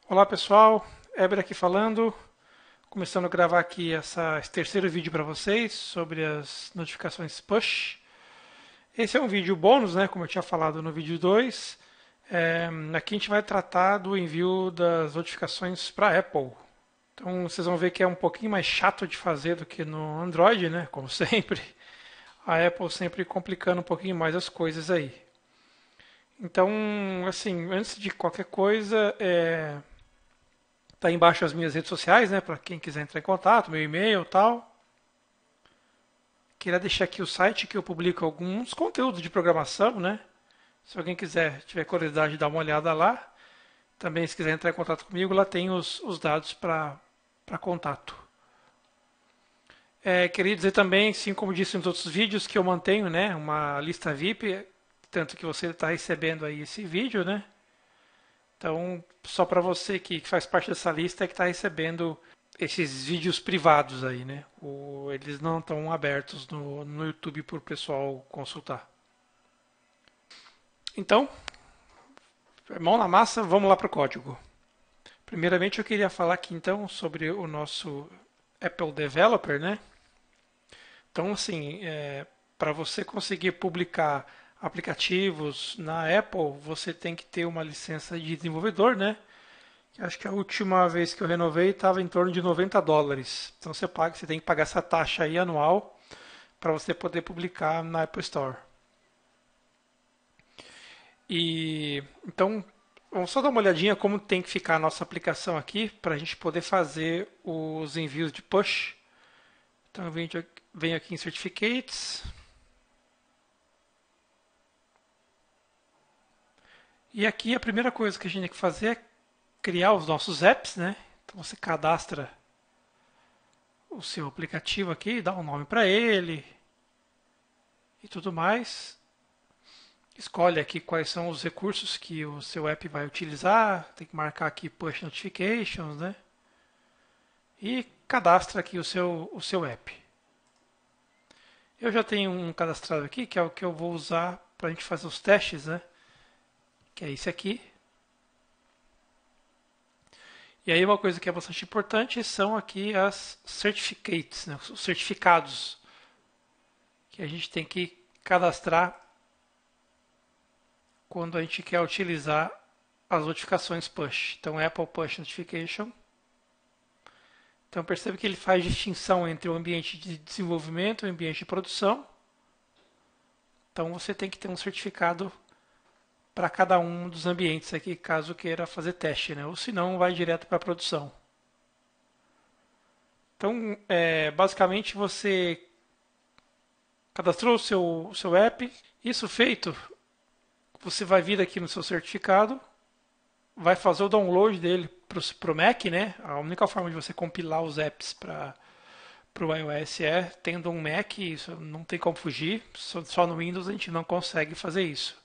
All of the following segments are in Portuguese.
Olá pessoal, Eber aqui falando, começando a gravar aqui esse terceiro vídeo para vocês sobre as notificações push. Esse é um vídeo bônus, né, como eu tinha falado no vídeo 2. Aqui a gente vai tratar do envio das notificações para Apple. Então vocês vão ver que é um pouquinho mais chato de fazer do que no Android, né, como sempre. A Apple sempre complicando um pouquinho mais as coisas aí. Então, assim, antes de qualquer coisa, tá aí embaixo as minhas redes sociais, né, para quem quiser entrar em contato, meu e-mail e tal. Queria deixar aqui o site que eu publico alguns conteúdos de programação, né? Se alguém quiser, tiver curiosidade de dar uma olhada lá. Também, se quiser entrar em contato comigo, lá tem os dados para contato. Queria dizer também, assim como disse nos outros vídeos, que eu mantenho, né, uma lista VIP, tanto que você está recebendo aí esse vídeo, né? Então, só para você que faz parte dessa lista é que está recebendo esses vídeos privados aí, né? Eles não estão abertos no YouTube para o pessoal consultar. Então, mão na massa, vamos lá para o código. Primeiramente, eu queria falar aqui então sobre o nosso Apple Developer, né? Então, assim, para você conseguir publicar aplicativos na Apple, você tem que ter uma licença de desenvolvedor, né? Acho que a última vez que eu renovei estava em torno de US$ 90. Então você tem que pagar essa taxa aí anual para você poder publicar na Apple Store. E então vamos só dar uma olhadinha como tem que ficar a nossa aplicação aqui para a gente poder fazer os envios de push. Então eu venho aqui em Certificates e aqui a primeira coisa que a gente tem que fazer é criar os nossos apps, né? Então você cadastra o seu aplicativo aqui, dá um nome para ele e tudo mais. Escolhe aqui quais são os recursos que o seu app vai utilizar. Tem que marcar aqui Push Notifications, né? E cadastra aqui o seu app. Eu já tenho um cadastrado aqui, que é o que eu vou usar para a gente fazer os testes, né? Que é esse aqui. E aí uma coisa que é bastante importante são aqui as certificates, né? Os certificados que a gente tem que cadastrar quando a gente quer utilizar as notificações push. Então, Apple Push Notification. Então, percebe que ele faz distinção entre o ambiente de desenvolvimento e o ambiente de produção. Então, você tem que ter um certificado para cada um dos ambientes aqui, caso queira fazer teste, né? Ou se não, vai direto para a produção. Então, basicamente, você cadastrou o seu app. Isso feito, você vai vir aqui no seu certificado, vai fazer o download dele para o Mac, né? A única forma de você compilar os apps para o iOS é tendo um Mac, isso não tem como fugir, só no Windows a gente não consegue fazer isso.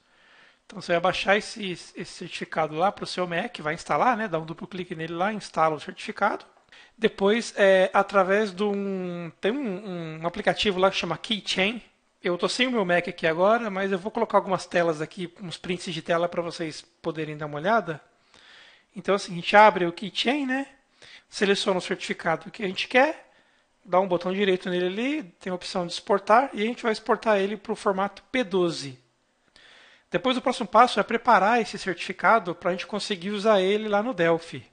Então você vai baixar esse certificado lá para o seu Mac, vai instalar, né? Dá um duplo clique nele lá, instala o certificado. Depois, através tem um aplicativo lá que chama Keychain. Eu estou sem o meu Mac aqui agora, mas eu vou colocar algumas telas aqui, uns prints de tela para vocês poderem dar uma olhada. Então, assim, a gente abre o Keychain, né? Seleciona o certificado que a gente quer, dá um botão direito nele ali, tem a opção de exportar e a gente vai exportar ele para o formato P12. Depois, o próximo passo é preparar esse certificado para a gente conseguir usar ele lá no Delphi.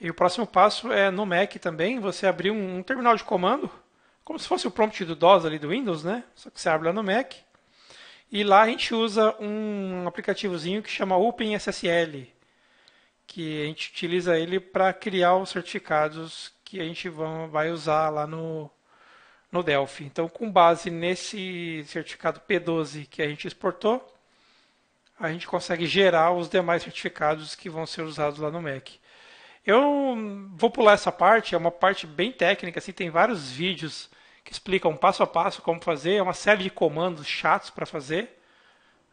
E o próximo passo é no Mac também, você abrir um terminal de comando, como se fosse o prompt do DOS ali do Windows, né? Só que você abre lá no Mac. E lá a gente usa um aplicativozinho que chama OpenSSL, que a gente utiliza ele para criar os certificados que a gente vai usar lá no Delphi. Então, com base nesse certificado P12 que a gente exportou, a gente consegue gerar os demais certificados que vão ser usados lá no Mac. Eu vou pular essa parte, é uma parte bem técnica, assim, tem vários vídeos que explicam passo a passo como fazer, é uma série de comandos chatos para fazer.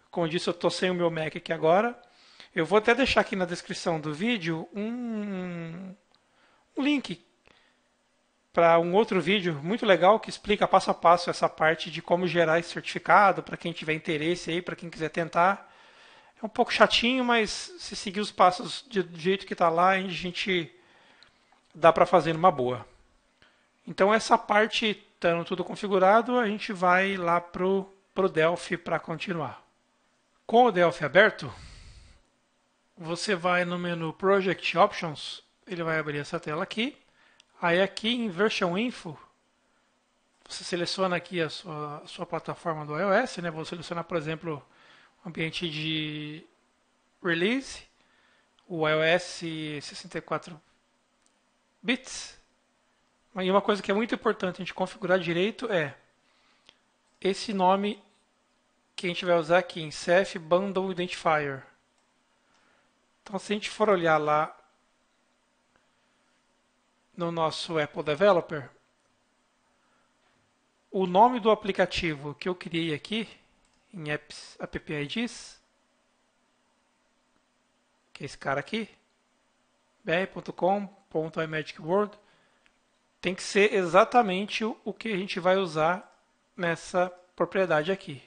Como eu disse, eu estou sem o meu Mac aqui agora. Eu vou até deixar aqui na descrição do vídeo um link para um outro vídeo muito legal que explica passo a passo essa parte de como gerar esse certificado para quem tiver interesse aí, para quem quiser tentar. É um pouco chatinho, mas se seguir os passos do jeito que está lá, a gente dá para fazer numa boa. Então essa parte estando tudo configurado, a gente vai lá pro Delphi para continuar. Com o Delphi aberto, você vai no menu Project Options, ele vai abrir essa tela aqui. Aí aqui em Version Info, você seleciona aqui a sua plataforma do iOS, né? Vou selecionar, por exemplo, o ambiente de release, o iOS 64 bits. E uma coisa que é muito importante a gente configurar direito é esse nome que a gente vai usar aqui em CF Bundle Identifier. Então, se a gente for olhar lá no nosso Apple Developer, o nome do aplicativo que eu criei aqui em Apps, App IDs, que é esse cara aqui, br.com.imagicworld, tem que ser exatamente o que a gente vai usar nessa propriedade aqui.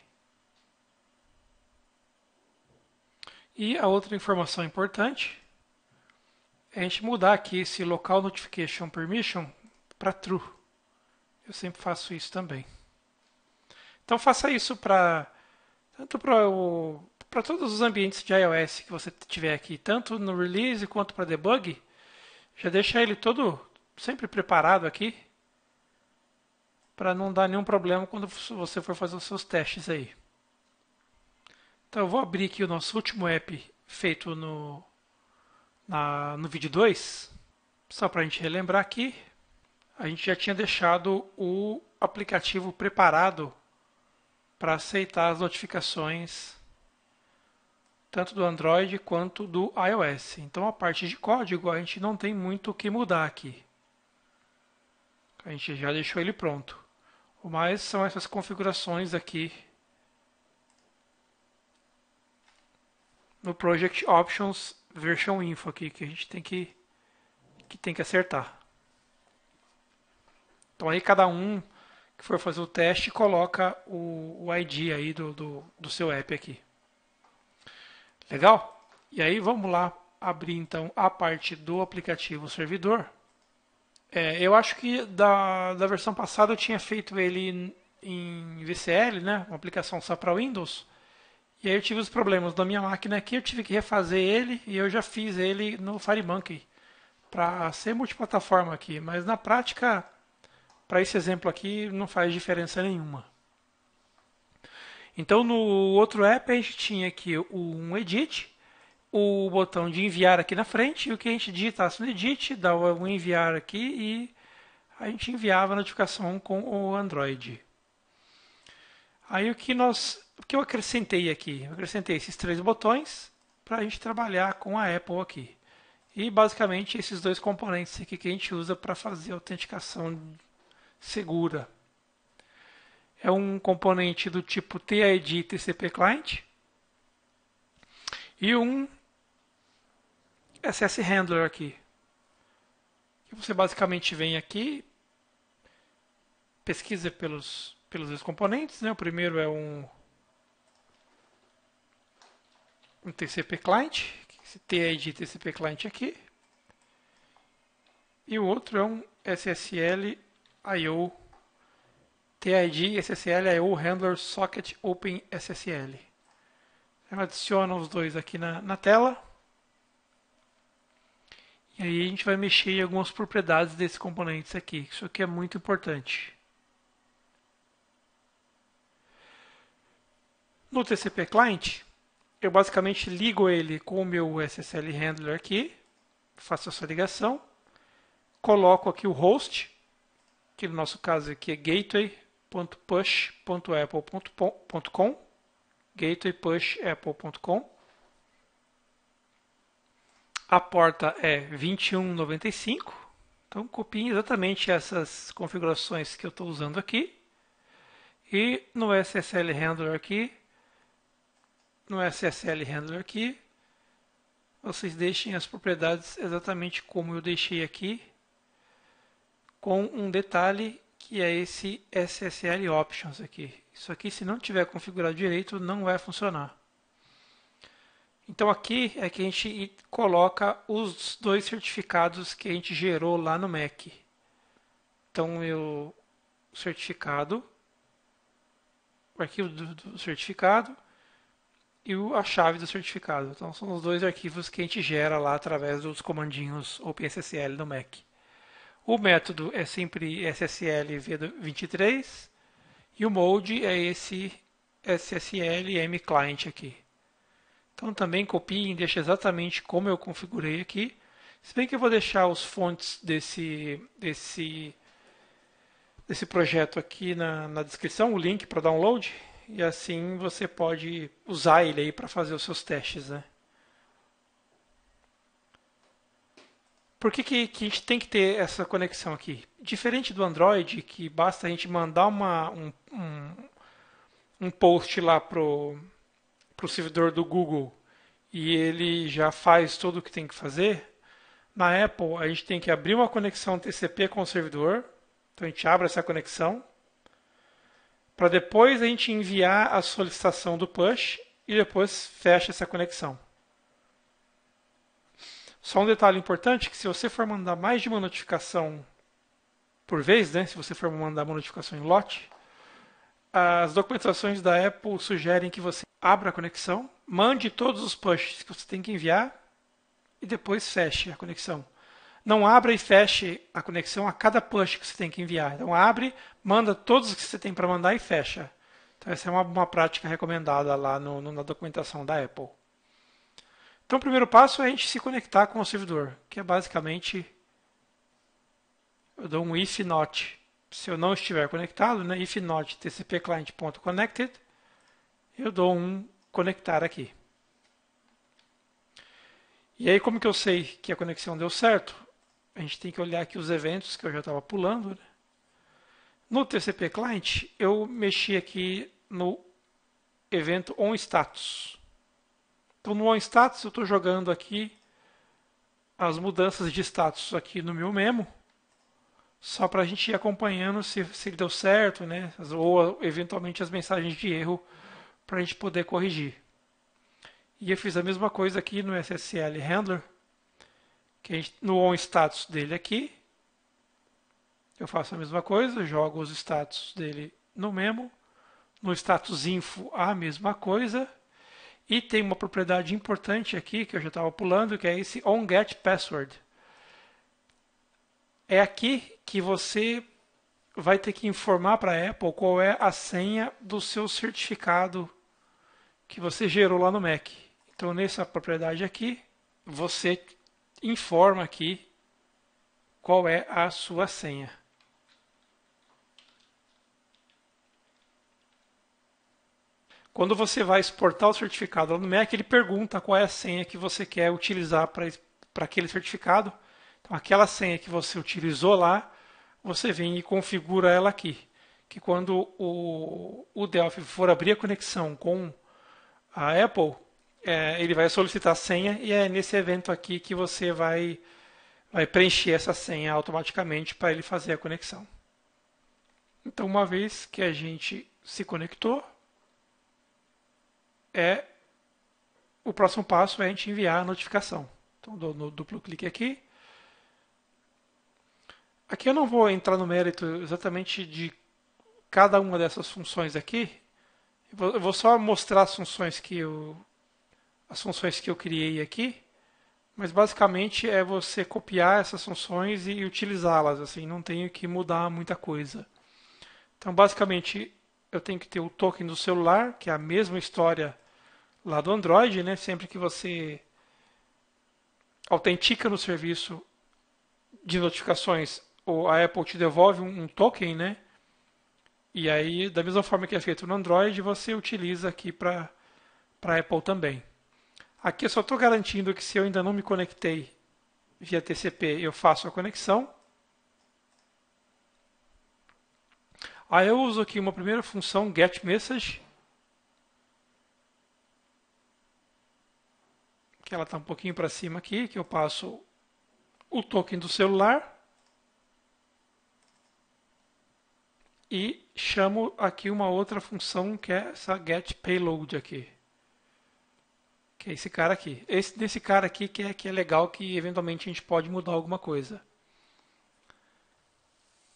E a outra informação importante é a gente mudar aqui esse local notification permission para true. Eu sempre faço isso também. Então faça isso tanto para todos os ambientes de iOS que você tiver aqui, tanto no release quanto para debug. Já deixa ele todo sempre preparado aqui para não dar nenhum problema quando você for fazer os seus testes aí. Então eu vou abrir aqui o nosso último app feito no vídeo 2, só para a gente relembrar aqui. A gente já tinha deixado o aplicativo preparado para aceitar as notificações tanto do Android quanto do iOS. Então a parte de código a gente não tem muito o que mudar aqui. A gente já deixou ele pronto. O mais são essas configurações aqui no Project Options Version Info aqui que a gente tem que acertar. Então aí cada um que for fazer o teste coloca o ID aí do seu app aqui. Legal? E aí vamos lá abrir então a parte do aplicativo servidor. Eu acho que da versão passada eu tinha feito ele em VCL, né? Uma aplicação só para Windows. E aí eu tive os problemas da minha máquina aqui, eu tive que refazer ele e eu já fiz ele no FireMonkey para ser multiplataforma aqui. Mas na prática, para esse exemplo aqui, não faz diferença nenhuma. Então no outro app a gente tinha aqui um edit, o botão de enviar aqui na frente, e o que a gente digitasse no edit, dava um enviar aqui e a gente enviava a notificação com o Android. Aí o que eu acrescentei aqui? Eu acrescentei esses 3 botões para a gente trabalhar com a Apple aqui. E basicamente esses 2 componentes aqui que a gente usa para fazer a autenticação segura. É um componente do tipo TID TCP Client e um SS Handler aqui. Que você basicamente vem aqui, pesquisa pelos 2 componentes. Né? O primeiro é um TCP Client, esse TID TCP Client aqui. E o outro é um SSL IO TID SSL IO Handler Socket Open SSL. Eu adiciono os dois aqui na tela. E aí a gente vai mexer em algumas propriedades desses componentes aqui. Isso aqui é muito importante. No TCP Client, eu basicamente ligo ele com o meu SSL Handler aqui. Faço essa ligação. Coloco aqui o host, que no nosso caso aqui é gateway.push.apple.com, gateway.push.apple.com. A porta é 2195, então copiem exatamente essas configurações que eu estou usando aqui. E no SSL Handler aqui, vocês deixem as propriedades exatamente como eu deixei aqui, com um detalhe que é esse SSL Options aqui. Isso aqui, se não tiver configurado direito, não vai funcionar. Então aqui é que a gente coloca os dois certificados que a gente gerou lá no Mac. Então o certificado, o arquivo do certificado e a chave do certificado. Então são os dois arquivos que a gente gera lá através dos comandinhos OpenSSL no Mac. O método é sempre SSL v23 e o mode é esse SSL M client aqui. Então também copie e deixe exatamente como eu configurei aqui. Se bem que eu vou deixar os fontes desse projeto aqui na descrição, o link para download, e assim você pode usar ele aí para fazer os seus testes, né? Por que a gente tem que ter essa conexão aqui? Diferente do Android, que basta a gente mandar um post lá pro servidor do Google e ele já faz tudo o que tem que fazer, na Apple a gente tem que abrir uma conexão TCP com o servidor, então a gente abre essa conexão, para depois a gente enviar a solicitação do push e depois fecha essa conexão. Só um detalhe importante, que se você for mandar mais de uma notificação por vez, né, se você for mandar uma notificação em lote, as documentações da Apple sugerem que você abra a conexão, mande todos os pushes que você tem que enviar e depois feche a conexão. Não abra e feche a conexão a cada push que você tem que enviar. Então abre, manda todos os que você tem para mandar e fecha. Então essa é uma prática recomendada lá na documentação da Apple. Então o primeiro passo é a gente se conectar com o servidor, que é basicamente eu dou um if not. Se eu não estiver conectado, né, if not tcp-client.connected, eu dou um conectar aqui. E aí como que eu sei que a conexão deu certo? A gente tem que olhar aqui os eventos que eu já estava pulando, né? No TCP Client, eu mexi aqui no evento onStatus. Então no onStatus eu estou jogando aqui as mudanças de status aqui no meu memo, só para a gente ir acompanhando se ele deu certo, né? Ou eventualmente as mensagens de erro para a gente poder corrigir. E eu fiz a mesma coisa aqui no SSL Handler, que no onStatus dele aqui, eu faço a mesma coisa, jogo os status dele no memo, no status info a mesma coisa, e tem uma propriedade importante aqui que eu já estava pulando, que é esse onGetPassword. É aqui que você vai ter que informar para a Apple qual é a senha do seu certificado que você gerou lá no Mac. Então, nessa propriedade aqui, você informa aqui qual é a sua senha. Quando você vai exportar o certificado lá no Mac, ele pergunta qual é a senha que você quer utilizar para aquele certificado. Então, aquela senha que você utilizou lá, você vem e configura ela aqui. Que quando o Delphi for abrir a conexão com a Apple, ele vai solicitar a senha e é nesse evento aqui que você vai preencher essa senha automaticamente para ele fazer a conexão. Então, uma vez que a gente se conectou, o próximo passo é a gente enviar a notificação. Então, dou no duplo clique aqui. Aqui eu não vou entrar no mérito exatamente de cada uma dessas funções aqui. Eu vou só mostrar as funções que eu criei aqui. Mas basicamente é você copiar essas funções e utilizá-las. Assim, não tenho que mudar muita coisa. Então, basicamente, eu tenho que ter o token do celular, que é a mesma história lá do Android, né? Sempre que você autentica no serviço de notificações, a Apple te devolve um token, né? E aí, da mesma forma que é feito no Android, você utiliza aqui para a Apple também. Aqui eu só estou garantindo que se eu ainda não me conectei via TCP, eu faço a conexão. Aí eu uso aqui uma primeira função getMessage, que ela está um pouquinho para cima aqui, que eu passo o token do celular e chamo aqui uma outra função que é essa getPayload aqui, que é esse cara aqui. Esse desse cara aqui que é legal, que eventualmente a gente pode mudar alguma coisa.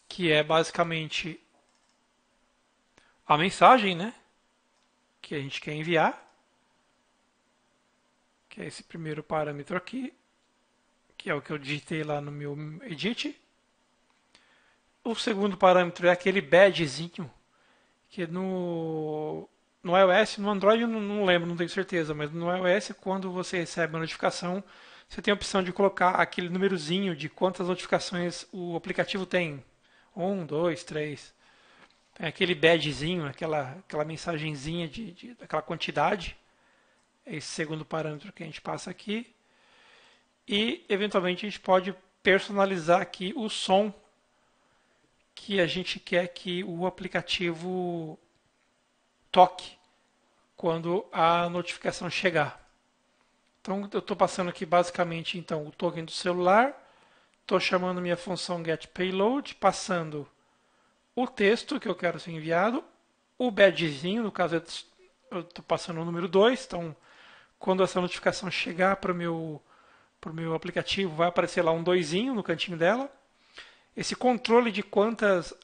Que é basicamente a mensagem, né? Que a gente quer enviar. Que é esse primeiro parâmetro aqui. Que é o que eu digitei lá no meu edit. O segundo parâmetro é aquele badgezinho. Que no iOS, no Android eu não lembro, não tenho certeza, mas no iOS, quando você recebe a notificação, você tem a opção de colocar aquele númerozinho de quantas notificações o aplicativo tem. Um, dois, três. Tem aquele badgezinho, aquela mensagenzinha daquela quantidade. É esse segundo parâmetro que a gente passa aqui. E, eventualmente, a gente pode personalizar aqui o som que a gente quer que o aplicativo toque quando a notificação chegar. Então, eu estou passando aqui basicamente então, o token do celular, estou chamando minha função getPayload, passando o texto que eu quero ser enviado, o badgezinho, no caso eu estou passando o número 2, então quando essa notificação chegar para o meu aplicativo, vai aparecer lá um doisinho no cantinho dela. Esse controle de quantas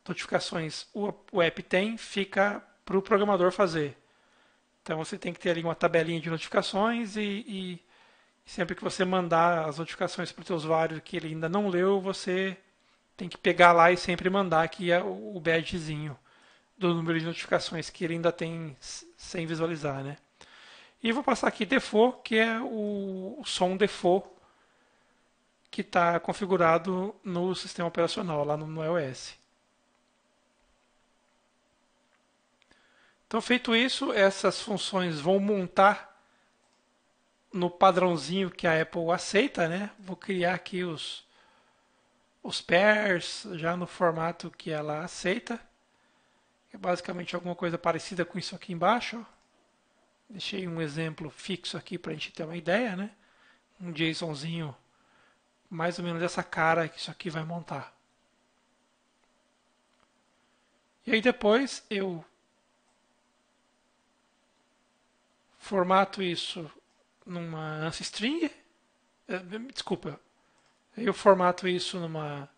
notificações o app tem fica para o programador fazer. Então você tem que ter ali uma tabelinha de notificações e sempre que você mandar as notificações para o seu usuário que ele ainda não leu, você tem que pegar lá e sempre mandar aqui o badgezinho do número de notificações que ele ainda tem sem visualizar, né? E vou passar aqui default, que é o som default que está configurado no sistema operacional, lá no iOS. Então, feito isso, essas funções vão montar no padrãozinho que a Apple aceita, né? Vou criar aqui os pairs já no formato que ela aceita. É basicamente alguma coisa parecida com isso aqui embaixo. Deixei um exemplo fixo aqui para a gente ter uma ideia, né? Um JSONzinho mais ou menos dessa cara que isso aqui vai montar. E aí depois eu formato isso numa ANSI string. Desculpa. Eu formato isso numa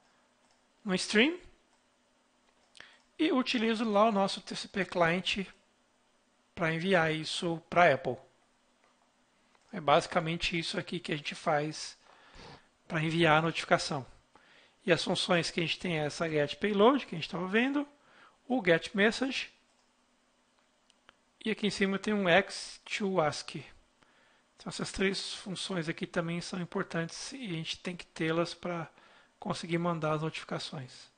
stream e utilizo lá o nosso TCP client para enviar isso para a Apple. É basicamente isso aqui que a gente faz para enviar a notificação. E as funções que a gente tem é essa get payload que a gente estava vendo, o get message e aqui em cima tem um x to ASCII. Então essas três funções aqui também são importantes e a gente tem que tê-las para conseguir mandar as notificações.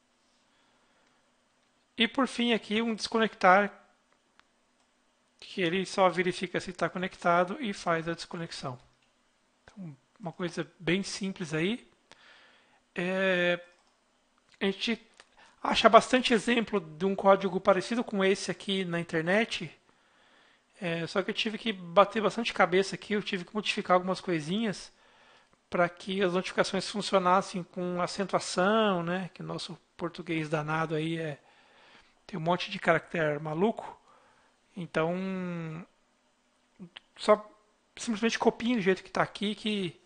E por fim aqui um desconectar, que ele só verifica se está conectado e faz a desconexão. Então, uma coisa bem simples aí. A gente acha bastante exemplo de um código parecido com esse aqui na internet. Só que eu tive que bater bastante cabeça aqui, eu tive que modificar algumas coisinhas para que as notificações funcionassem com acentuação, né? Que o nosso português danado aí tem um monte de caractere maluco. Então, só simplesmente copiem do jeito que está aqui, que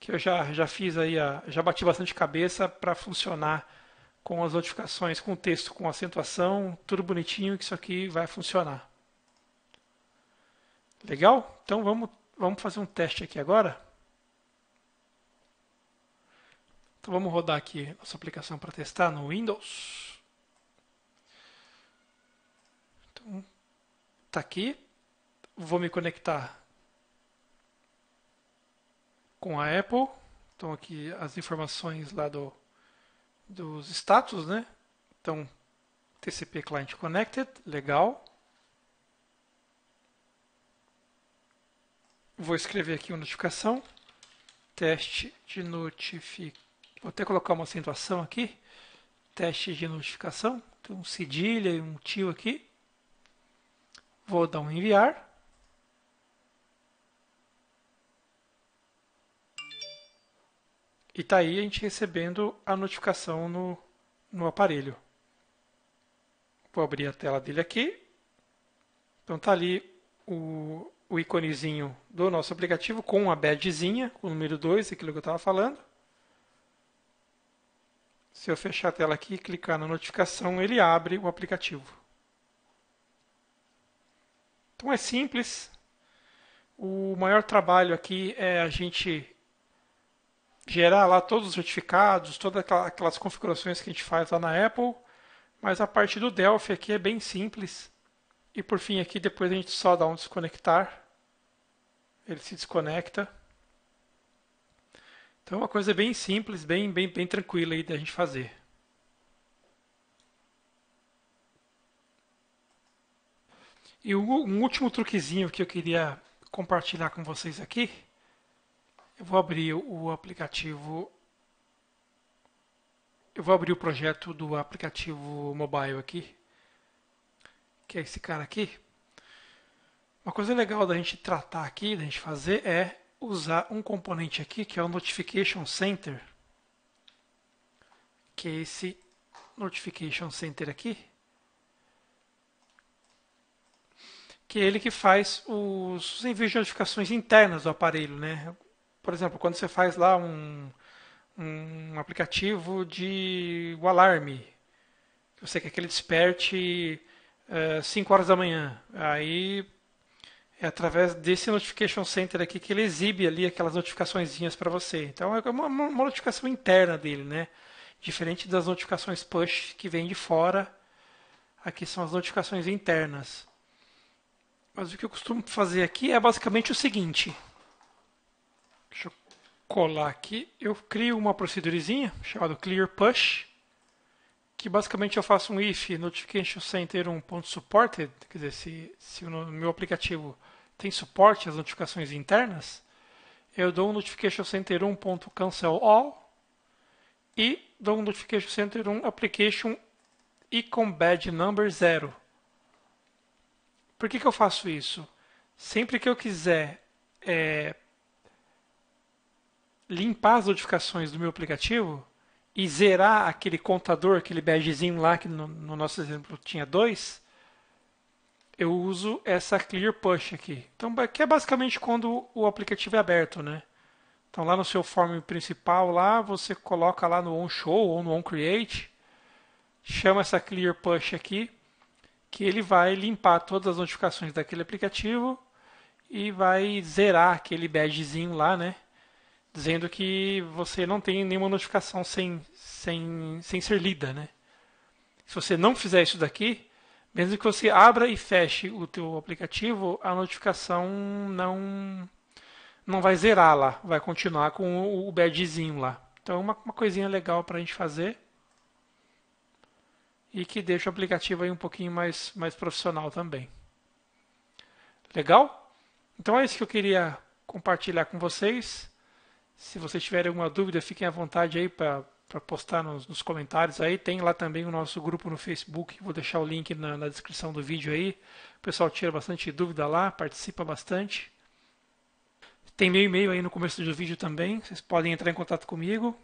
eu já fiz aí, já bati bastante cabeça para funcionar com as notificações, com o texto, com acentuação, tudo bonitinho, que isso aqui vai funcionar. Legal? Então vamos fazer um teste aqui agora. Então vamos rodar aqui nossa aplicação para testar no Windows. Então, tá aqui. Vou me conectar com a Apple. Então aqui as informações lá dos status, né? Então TCP Client Connected, legal. Vou escrever aqui uma notificação. Teste de notificação. Vou até colocar uma acentuação aqui. Teste de notificação. Tem um cedilha e um tio aqui. Vou dar um enviar. E está aí a gente recebendo a notificação no aparelho. Vou abrir a tela dele aqui. Então está ali o o íconezinho do nosso aplicativo com a badgezinha, com o número 2, aquilo que eu estava falando. Se eu fechar a tela aqui e clicar na notificação, ele abre o aplicativo. Então é simples. O maior trabalho aqui é a gente gerar lá todos os certificados, todas aquelas configurações que a gente faz lá na Apple, mas a parte do Delphi aqui é bem simples. E por fim aqui depois a gente só dá um desconectar, ele se desconecta. Então é uma coisa bem simples, bem tranquila aí da gente fazer. E um último truquezinho que eu queria compartilhar com vocês aqui, eu vou abrir o aplicativo, eu vou abrir o projeto do aplicativo mobile aqui, que é esse cara aqui. Uma coisa legal da gente tratar aqui, da gente fazer, é usar um componente aqui, que é o Notification Center, que é esse Notification Center aqui, que é ele que faz os envios de notificações internas do aparelho, né? Por exemplo, quando você faz lá um aplicativo de o alarme, você quer que ele desperte 5 horas da manhã, aí é através desse Notification Center aqui que ele exibe ali aquelas notificaçõezinhas para você. Então é uma notificação interna dele, né? Diferente das notificações push que vêm de fora, aqui são as notificações internas. Mas o que eu costumo fazer aqui é basicamente o seguinte. Deixa eu colar aqui. Eu crio uma procedurezinha chamada Clear Push, que basicamente eu faço um if Notification Center 1.supported, quer dizer, se o meu aplicativo tem suporte às notificações internas, eu dou um Notification Center 1.cancel all e dou um Notification Center 1 application icon badge number 0. Por que eu faço isso? Sempre que eu quiser limpar as notificações do meu aplicativo e zerar aquele contador, aquele badgezinho lá, que no nosso exemplo tinha 2, eu uso essa Clear Push aqui. Então, que é basicamente quando o aplicativo é aberto, né? Então, lá no seu form principal, lá você coloca lá no onShow ou no onCreate, chama essa Clear Push aqui, que ele vai limpar todas as notificações daquele aplicativo e vai zerar aquele badgezinho lá, né? Dizendo que você não tem nenhuma notificação sem ser lida, né? Se você não fizer isso daqui, mesmo que você abra e feche o teu aplicativo, a notificação não vai zerar lá, vai continuar com o badgezinho lá. Então é uma coisinha legal para a gente fazer e que deixa o aplicativo aí um pouquinho mais profissional também. Legal? Então é isso que eu queria compartilhar com vocês. Se vocês tiverem alguma dúvida, fiquem à vontade aí para postar nos comentários aí. Tem lá também o nosso grupo no Facebook. Vou deixar o link na descrição do vídeo aí. O pessoal tira bastante dúvida lá, participa bastante. Tem meu e-mail aí no começo do vídeo também. Vocês podem entrar em contato comigo.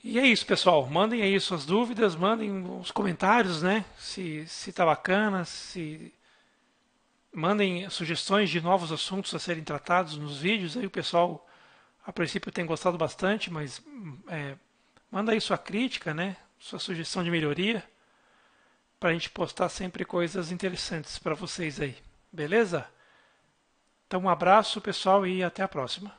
E é isso, pessoal. Mandem aí suas dúvidas, mandem os comentários, né? Se tá bacana, se mandem sugestões de novos assuntos a serem tratados nos vídeos. Aí o pessoal, a princípio, tem gostado bastante, mas manda aí sua crítica, né? Sua sugestão de melhoria, para a gente postar sempre coisas interessantes para vocês aí. Beleza? Então, um abraço, pessoal, e até a próxima.